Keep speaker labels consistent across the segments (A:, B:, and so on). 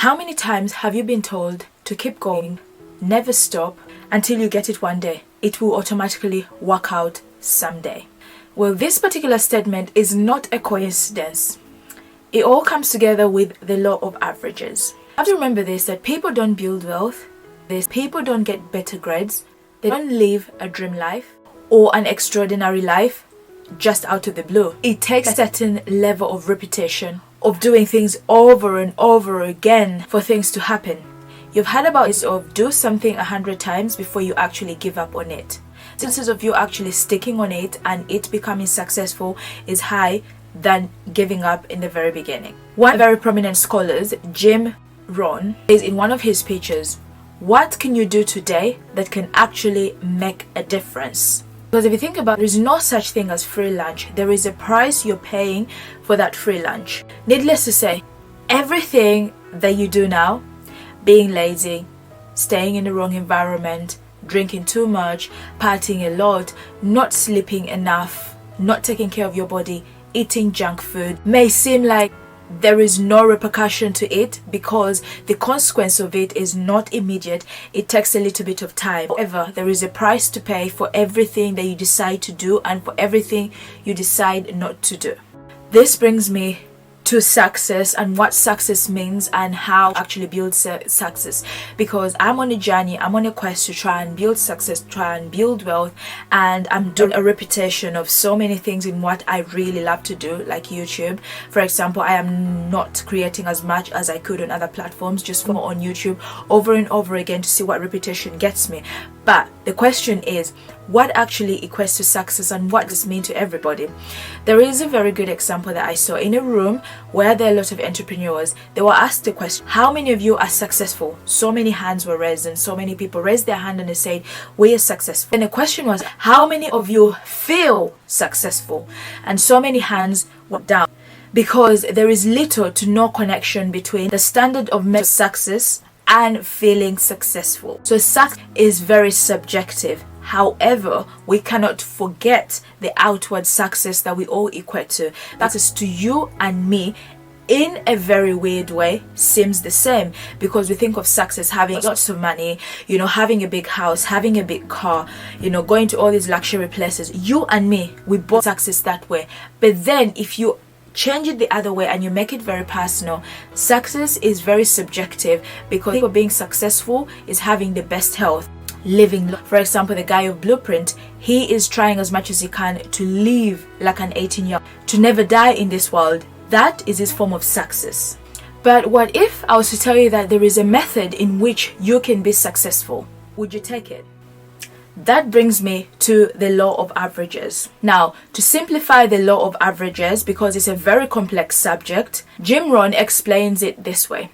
A: How many times have you been told to keep going, never stop, until you get it one day? It will automatically work out someday. Well, this particular statement is not a coincidence. It all comes together with the law of averages. You have to remember this, that people don't build wealth, people don't get better grades, they don't live a dream life or an extraordinary life just out of the blue. It takes a certain level of repetition, of doing things over and over again for things to happen. You've heard about this of do something 100 times before you actually give up on it. Chances of you actually sticking on it and it becoming successful is high than giving up in the very beginning. One very prominent scholar, Jim Rohn, says in one of his speeches, what can you do today that can actually make a difference? Because if you think about it, there is no such thing as free lunch. There is a price you're paying for that free lunch. Needless to say, everything that you do now, being lazy, staying in the wrong environment, drinking too much, partying a lot, not sleeping enough, not taking care of your body, eating junk food, may seem like there is no repercussion to it because the consequence of it is not immediate. It takes a little bit of time. However, there is a price to pay for everything that you decide to do and for everything you decide not to do. This brings me to success and what success means and how to actually build success, because I'm on a journey, I'm on a quest to try and build success, try and build wealth, and I'm doing a repetition of so many things in what I really love to do, like YouTube. For example, I am not creating as much as I could on other platforms, just for on YouTube over and over again to see what repetition gets me. But the question is, what actually equates to success and what does it mean to everybody? There is a very good example that I saw in a room where there are a lot of entrepreneurs. They were asked the question, how many of you are successful? So many hands were raised and so many people raised their hand and they said, we are successful. And the question was, how many of you feel successful? And so many hands were down, because there is little to no connection between the standard of success and feeling successful. So success is very subjective. However, we cannot forget the outward success that we all equate to. That is, to you and me, in a very weird way, seems the same, because we think of success having lots of money, having a big house, having a big car, going to all these luxury places. You and me, we both success that way. But then if you change it the other way and you make it very personal, success is very subjective, because being successful is having the best health, living. For example, the guy of Blueprint, he is trying as much as he can to live like an 18-year-old, to never die in this world. That is his form of success. But what if I was to tell you that there is a method in which you can be successful? Would you take it? That brings me to the law of averages. Now, to simplify the law of averages, because it's a very complex subject, Jim Rohn explains it this way.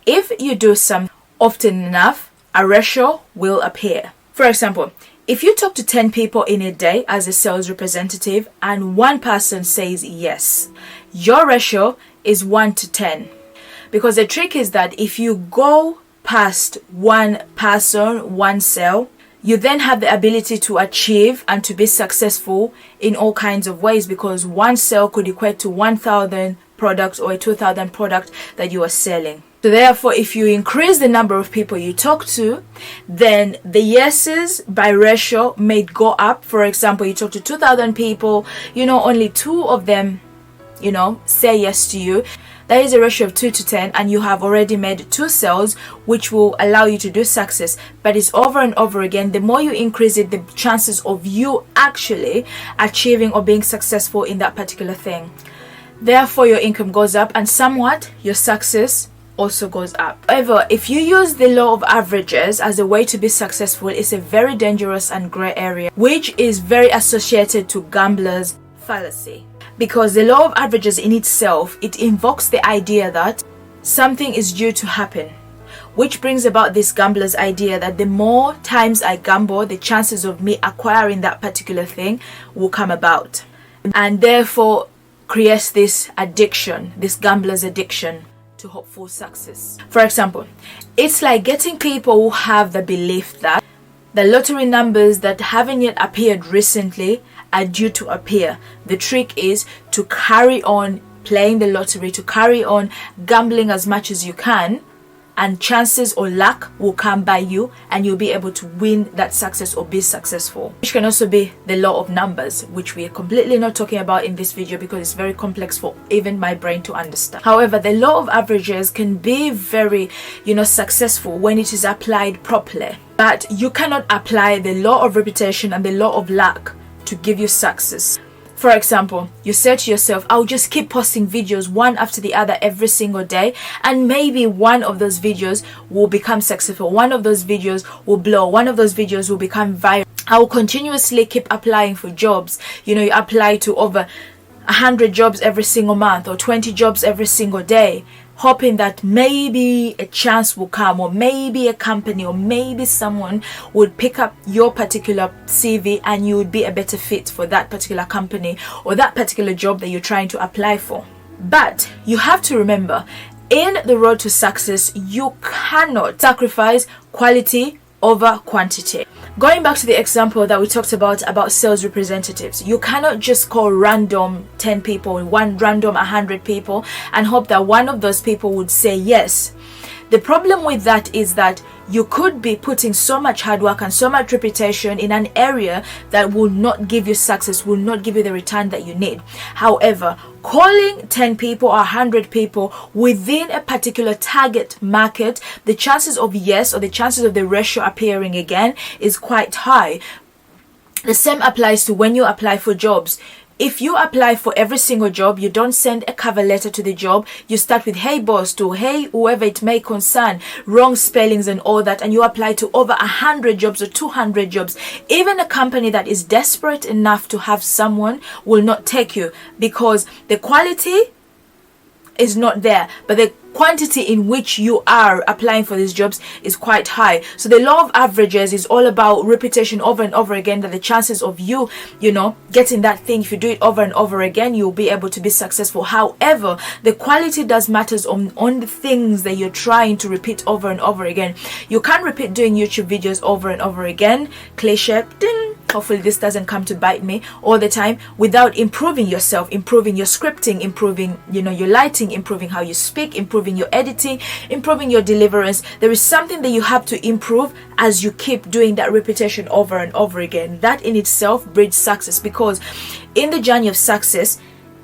A: If you do something often enough, a ratio will appear. For example, if you talk to 10 people in a day as a sales representative and one person says yes, your ratio is 1 to 10. Because the trick is that if you go past one person, one sale, you then have the ability to achieve and to be successful in all kinds of ways, because one sale could equate to 1,000 products or a 2,000 product that you are selling. So therefore, if you increase the number of people you talk to, then the yeses by ratio may go up. For example, you talk to 2,000 people, only 2 of them, say yes to you. That is a ratio of 2 to 10, and you have already made 2 sales, which will allow you to do success. But it's over and over again. The more you increase it, the chances of you actually achieving or being successful in that particular thing. Therefore, your income goes up and somewhat your success also goes up. However, if you use the law of averages as a way to be successful, it's a very dangerous and gray area, which is very associated to gamblers' fallacy. Because the law of averages in itself, it invokes the idea that something is due to happen, which brings about this gambler's idea that the more times I gamble, the chances of me acquiring that particular thing will come about, and therefore creates this addiction, this gambler's addiction to hopeful success. For example, it's like getting people who have the belief that the lottery numbers that haven't yet appeared recently are due to appear. The trick is to carry on playing the lottery, to carry on gambling as much as you can, and chances or luck will come by you, and you'll be able to win that success or be successful. Which can also be the law of numbers, which we are completely not talking about in this video because it's very complex for even my brain to understand. However, the law of averages can be very, successful when it is applied properly. But you cannot apply the law of repetition and the law of luck to give you success. For example, you say to yourself, I'll just keep posting videos one after the other every single day, and maybe one of those videos will become successful, one of those videos will blow, one of those videos will become viral. I'll continuously keep applying for jobs. You apply to over 100 jobs every single month or 20 jobs every single day, hoping that maybe a chance will come, or maybe a company or maybe someone would pick up your particular CV and you would be a better fit for that particular company or that particular job that you're trying to apply for. But you have to remember, in the road to success, you cannot sacrifice quality over quantity. Going back to the example that we talked about sales representatives, you cannot just call random 10 people, random 100 people, and hope that one of those people would say yes. The problem with that is that you could be putting so much hard work and so much reputation in an area that will not give you success, will not give you the return that you need. However, calling 10 people or 100 people within a particular target market, the chances of yes, or the chances of the ratio appearing again, is quite high. The same applies to when you apply for jobs. If you apply for every single job, you don't send a cover letter to the job. You start with, hey boss, to hey whoever it may concern, wrong spellings and all that, and you apply to over 100 jobs or 200 jobs. Even a company that is desperate enough to have someone will not take you because the quality is not there, but the quantity in which you are applying for these jobs is quite high. So the law of averages is all about repetition over and over again, that the chances of you getting that thing, if you do it over and over again, you'll be able to be successful. However, the quality does matters on the things that you're trying to repeat over and over again. You can't repeat doing YouTube videos over and over again, cliche, ding, hopefully this doesn't come to bite me, all the time, without improving yourself, improving your scripting, improving your lighting, improving how you speak, improving your editing, improving your deliverance. There is something that you have to improve as you keep doing that repetition over and over again. That in itself breeds success, because in the journey of success,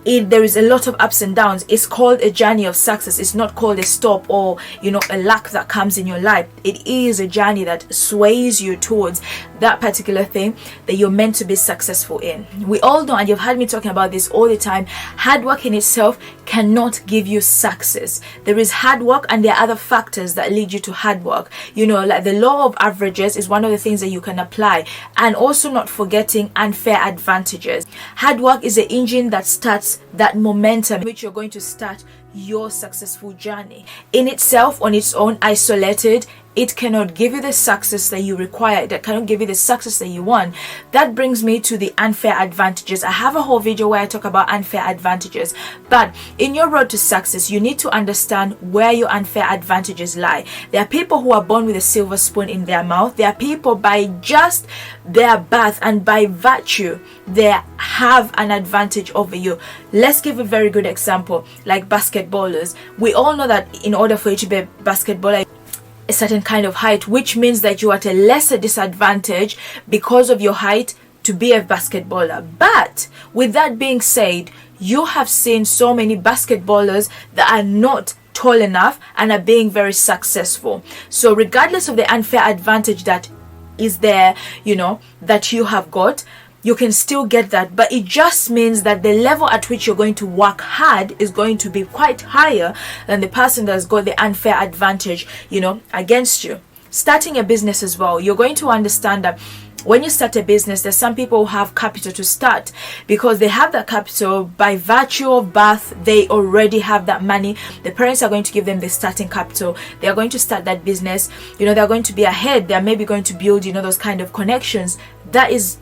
A: there is a lot of ups and downs. It's called a journey of success. It's not called a stop or a luck that comes in your life. It is a journey that sways you towards that particular thing that you're meant to be successful in. We all know, and you've heard me talking about this all the time, hard work in itself cannot give you success. There is hard work and there are other factors that lead you to hard work. Like the law of averages is one of the things that you can apply, and also not forgetting unfair advantages. Hard work is the engine that starts that momentum in which you're going to start your successful journey. In itself, on its own, isolated, it cannot give you the success that you require. That cannot give you the success that you want. That brings me to the unfair advantages. I have a whole video where I talk about unfair advantages. But in your road to success, you need to understand where your unfair advantages lie. There are people who are born with a silver spoon in their mouth. There are people by just their birth and by virtue, they have an advantage over you. Let's give a very good example, like basketballers. We all know that in order for you to be a basketballer, a certain kind of height, which means that you are at a lesser disadvantage because of your height to be a basketballer. But with that being said, you have seen so many basketballers that are not tall enough and are being very successful. So regardless of the unfair advantage that is there, that you have got, you can still get that, but it just means that the level at which you're going to work hard is going to be quite higher than the person that's got the unfair advantage, against you. Starting a business as well, you're going to understand that when you start a business, there's some people who have capital to start because they have that capital by virtue of birth. They already have that money. The parents are going to give them the starting capital. They are going to start that business. They're going to be ahead. They're maybe going to build, those kind of connections. That is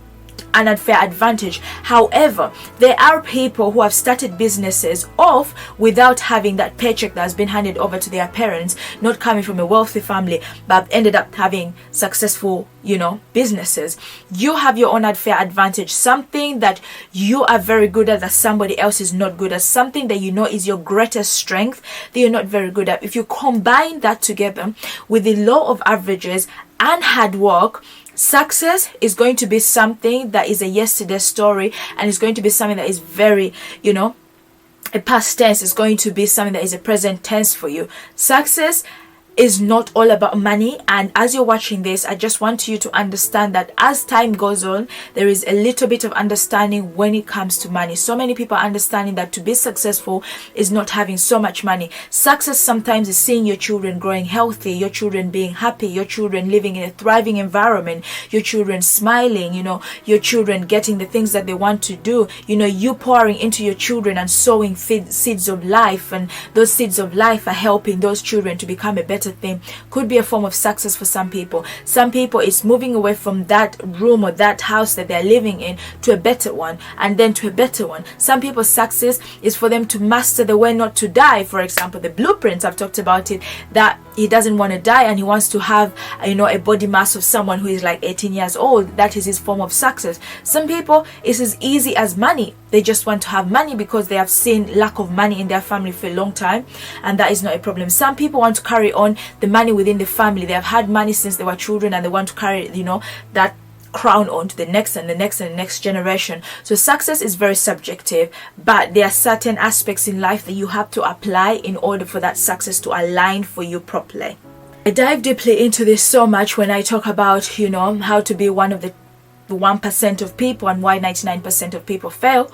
A: an unfair advantage. However, there are people who have started businesses off without having that paycheck that has been handed over to their parents, not coming from a wealthy family, but ended up having successful, businesses. You have your own unfair advantage, something that you are very good at that somebody else is not good at, something that is your greatest strength that you're not very good at. If you combine that together with the law of averages and hard work, success is going to be something that is a yesterday story, and it's going to be something that is very, a past tense. Is going to be something that is a present tense for you. Success is not all about money, and as you're watching this, I just want you to understand that as time goes on, there is a little bit of understanding when it comes to money. So many people are understanding that to be successful is not having so much money. Success sometimes is seeing your children growing healthy, your children being happy, your children living in a thriving environment, your children smiling, your children getting the things that they want to do, you pouring into your children and sowing seeds of life, and those seeds of life are helping those children to become a better thing. Could be a form of success for some people. Some people it's moving away from that room or that house that they're living in to a better one, and then to a better one. Some people's success is for them to master the way not to die. For example, the blueprints, I've talked about it, that he doesn't want to die and he wants to have a body mass of someone who is like 18 years old. That is his form of success. Some people it's as easy as money. They just want to have money because they have seen lack of money in their family for a long time, and that is not a problem. Some people want to carry on the money within the family. They have had money since they were children, and they want to carry that crown on to the next and the next and the next generation. So success is very subjective, but there are certain aspects in life that you have to apply in order for that success to align for you properly. I dive deeply into this so much when I talk about how to be one of the 1% of people and why 99% of people fail.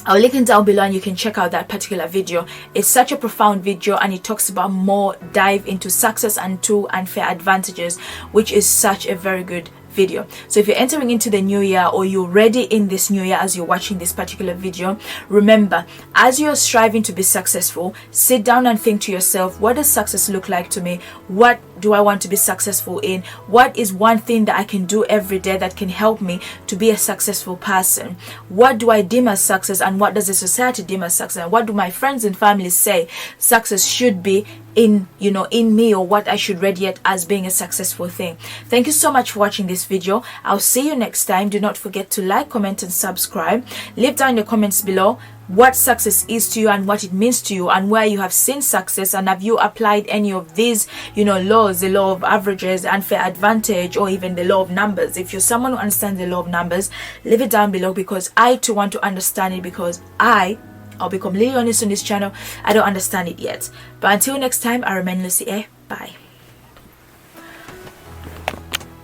A: I'll link it down below and you can check out that particular video. It's such a profound video, and it talks about more dive into success and two unfair advantages, which is such a very good video. So if you're entering into the new year, or you're ready in this new year as you're watching this particular video, remember, as you're striving to be successful, sit down and think to yourself, what does success look like to me? What do I want to be successful in? What is one thing that I can do every day that can help me to be a successful person? What do I deem as success, and what does the society deem as success? And what do my friends and family say success should be in me, or what I should radiate as being a successful thing? Thank you so much for watching this video. I'll see you next time. Do not forget to like, comment and subscribe. Leave down in the comments below what success is to you and what it means to you, and where you have seen success, and have you applied any of these laws, the law of averages, unfair advantage, or even the law of numbers. If you're someone who understands the law of numbers, leave it down below, because I too want to understand it, because I'll be completely honest on this channel, I don't understand it yet. But until next time, I remain Lucy A. Bye.